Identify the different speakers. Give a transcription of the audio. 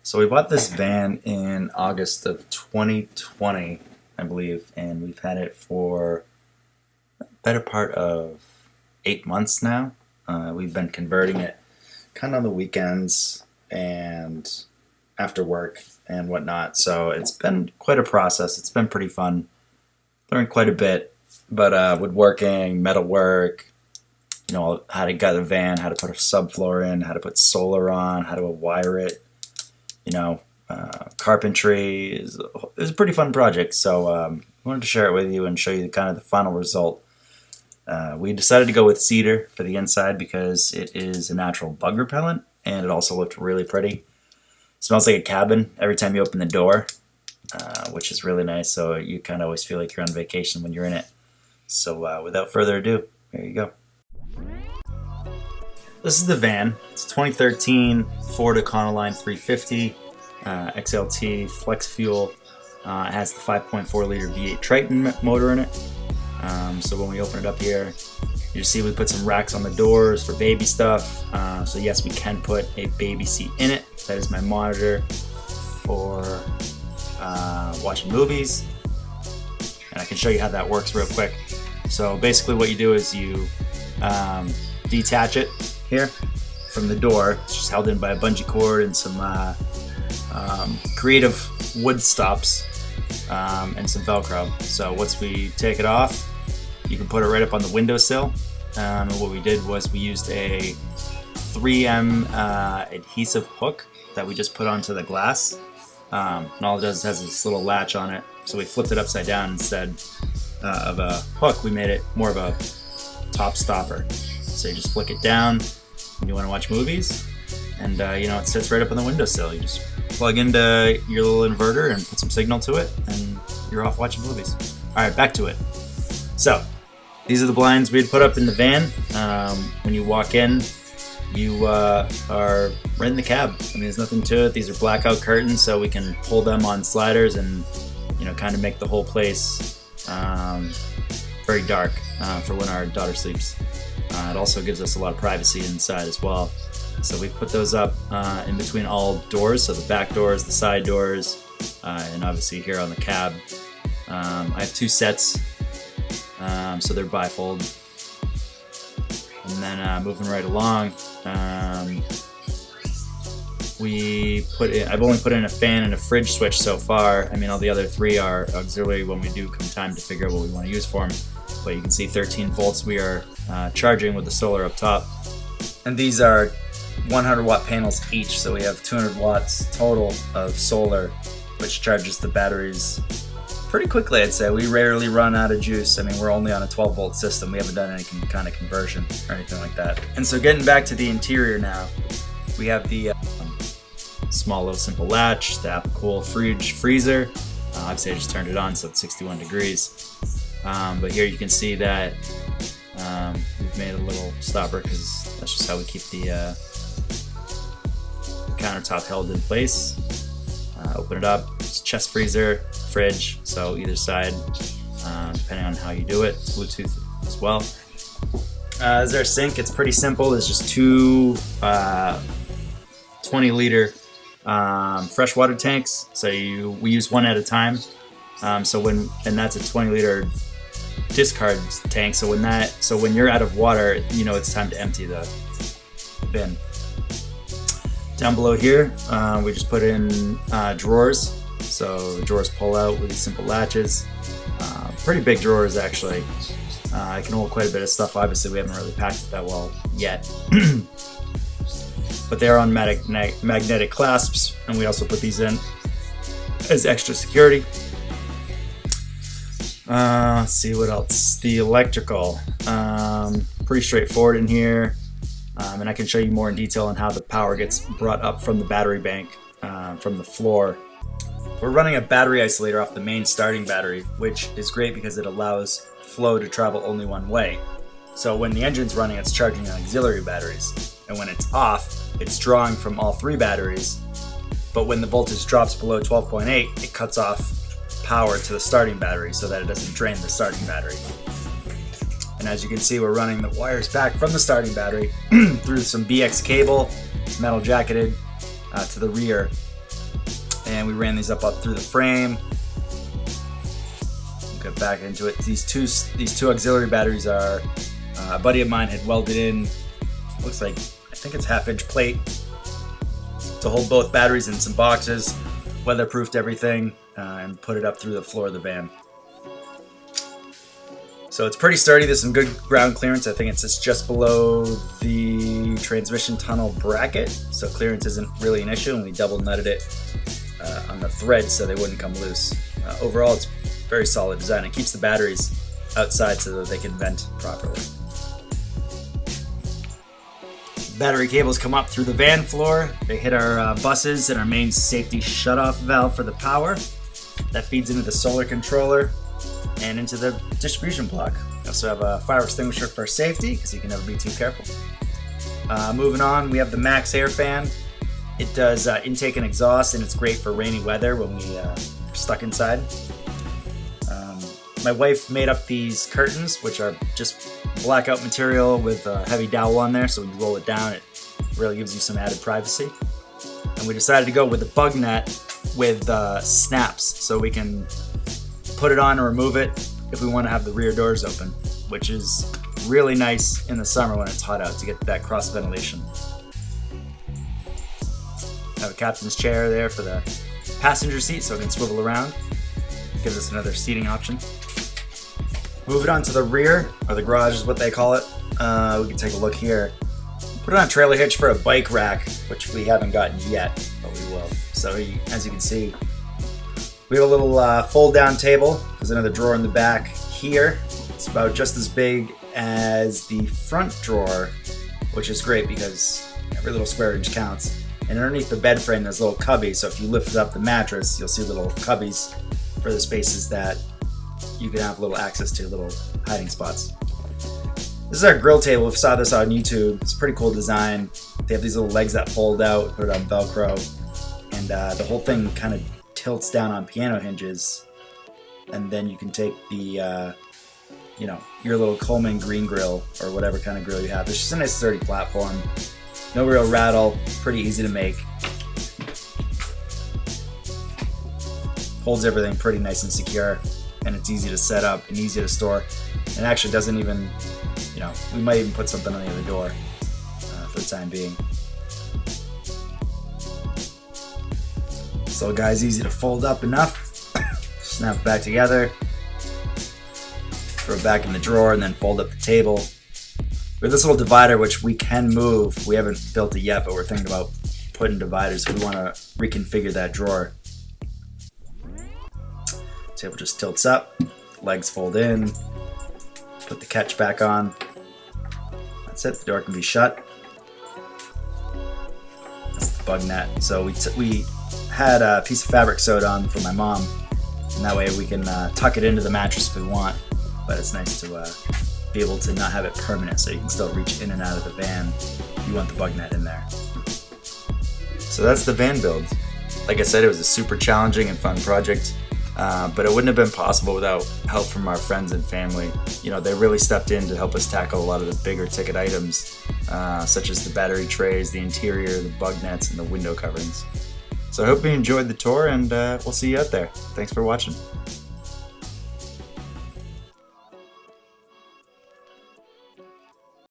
Speaker 1: So we bought this van in August of 2020, I believe, and we've had it for a better part of 8 months now. We've been converting it kind of on the weekends and after work and whatnot. So it's been quite a process. It's been pretty fun. Learned quite a bit, but woodworking, metalwork, how to gut a van, how to put a subfloor in, how to put solar on, how to wire it. Carpentry is a pretty fun project, so I wanted to share it with you and show you kind of the final result. We decided to go with cedar for the inside because it is a natural bug repellent, and it also looked really pretty. It smells like a cabin every time you open the door, which is really nice, so you kind of always feel like you're on vacation when you're in it. So without further ado, here you go. This is the van. It's a 2013 Ford Econoline 350 XLT flex fuel. It has the 5.4 liter V8 Triton motor in it. So when we open it up here, you see we put some racks on the doors for baby stuff. So yes, we can put a baby seat in it. That is my monitor for watching movies. And I can show you how that works real quick. So basically what you do is you detach it here from the door. It's just held in by a bungee cord and some creative wood stops and some Velcro. So once we take it off, you can put it right up on the windowsill. And what we did was we used a 3M adhesive hook that we just put onto the glass. And all it does is has this little latch on it. So we flipped it upside down instead of a hook. We made it more of a top stopper. So you just flick it down when you want to watch movies, and it sits right up on the windowsill. You just plug into your little inverter and put some signal to it, and you're off watching movies. All right, back to it. So these are the blinds we had put up in the van. When you walk in, you are right in the cab. I mean, there's nothing to it. These are blackout curtains, so we can pull them on sliders and kind of make the whole place very dark for when our daughter sleeps. It also gives us a lot of privacy inside as well. So we put those up in between all doors, so the back doors, the side doors, and obviously here on the cab. I have two sets, so they're bifold. And then moving right along, I've only put in a fan and a fridge switch so far. I mean, all the other three are auxiliary when we do come time to figure out what we want to use for them. But you can see 13 volts we are charging with the solar up top. And these are 100 watt panels each, so we have 200 watts total of solar, which charges the batteries pretty quickly, I'd say. We rarely run out of juice. I mean, we're only on a 12 volt system. We haven't done any kind of conversion or anything like that. And so getting back to the interior now, we have the small little simple latch, the Cool fridge freezer. Obviously I just turned it on, so it's 61 degrees. But here you can see that we've made a little stopper because that's just how we keep the countertop held in place. Open it up, it's chest freezer, fridge, so either side, depending on how you do it. It's Bluetooth as well. There's our sink. It's pretty simple. There's just two 20 liter freshwater tanks, so we use one at a time. And that's a 20 liter discard tank. So when you're out of water, it's time to empty the bin. Down below here, we just put in drawers. So the drawers pull out with these simple latches. Pretty big drawers, actually. I can hold quite a bit of stuff. Obviously, we haven't really packed it that well yet. But they're on magnetic clasps, and we also put these in as extra security. Let's see what else. The electrical, pretty straightforward in here, and I can show you more in detail on how the power gets brought up from the battery bank, from the floor. We're running a battery isolator off the main starting battery, which is great because it allows flow to travel only one way. So when the engine's running, it's charging the auxiliary batteries, and when it's off, it's drawing from all three batteries. But when the voltage drops below 12.8, it cuts off power to the starting battery so that it doesn't drain the starting battery. And as you can see, we're running the wires back from the starting battery through some BX cable, it's metal jacketed, to the rear and we ran these up through the frame. We'll get back into it. These two auxiliary batteries are a buddy of mine had welded in. Looks like, I think it's 1/2-inch plate to hold both batteries in some boxes, weatherproofed everything, and put it up through the floor of the van. So it's pretty sturdy. There's some good ground clearance. I think it's just below the transmission tunnel bracket, so clearance isn't really an issue, and we double nutted it on the threads so they wouldn't come loose. Overall, it's very solid design. It keeps the batteries outside so that they can vent properly. Battery cables come up through the van floor. They hit our buses and our main safety shutoff valve for the power. That feeds into the solar controller and into the distribution block. We also have a fire extinguisher for safety because you can never be too careful. Moving on, we have the Max Air fan. It does intake and exhaust, and it's great for rainy weather when we are stuck inside. My wife made up these curtains, which are just blackout material with a heavy dowel on there, so when you roll it down, it really gives you some added privacy. And we decided to go with the bug net with snaps, so we can put it on and remove it if we want to have the rear doors open, which is really nice in the summer when it's hot out to get that cross ventilation. I have a captain's chair there for the passenger seat so it can swivel around. Gives us another seating option. Moving on to the rear, or the garage is what they call it. We can take a look here. Put it on a trailer hitch for a bike rack, which we haven't gotten yet, but we will. So as you can see, we have a little fold down table. There's another drawer in the back here. It's about just as big as the front drawer, which is great because every little square inch counts. And underneath the bed frame, there's little cubbies. So if you lift up the mattress, you'll see little cubbies for the spaces that you can have little access to, little hiding spots. This is our grill table. We saw this on YouTube. It's a pretty cool design. They have these little legs that fold out, put it on Velcro, and the whole thing kind of tilts down on piano hinges. And then you can take the, your little Coleman green grill or whatever kind of grill you have. It's just a nice sturdy platform. No real rattle. Pretty easy to make. Holds everything pretty nice and secure. And it's easy to set up and easy to store. And actually doesn't even, we might even put something on the other door for the time being. So guys, easy to fold up enough. Snap it back together. Throw it back in the drawer and then fold up the table. We have this little divider which we can move. We haven't built it yet, but we're thinking about putting dividers. So we want to reconfigure that drawer. Table just tilts up, legs fold in, put the catch back on. That's it, the door can be shut. That's the bug net. So we had a piece of fabric sewed on for my mom, and that way we can tuck it into the mattress if we want, but it's nice to be able to not have it permanent so you can still reach in and out of the van if you want the bug net in there. So that's the van build. Like I said, it was a super challenging and fun project. But it wouldn't have been possible without help from our friends and family. They really stepped in to help us tackle a lot of the bigger ticket items, such as the battery trays, the interior, the bug nets, and the window coverings. So I hope you enjoyed the tour, and we'll see you out there. Thanks for watching.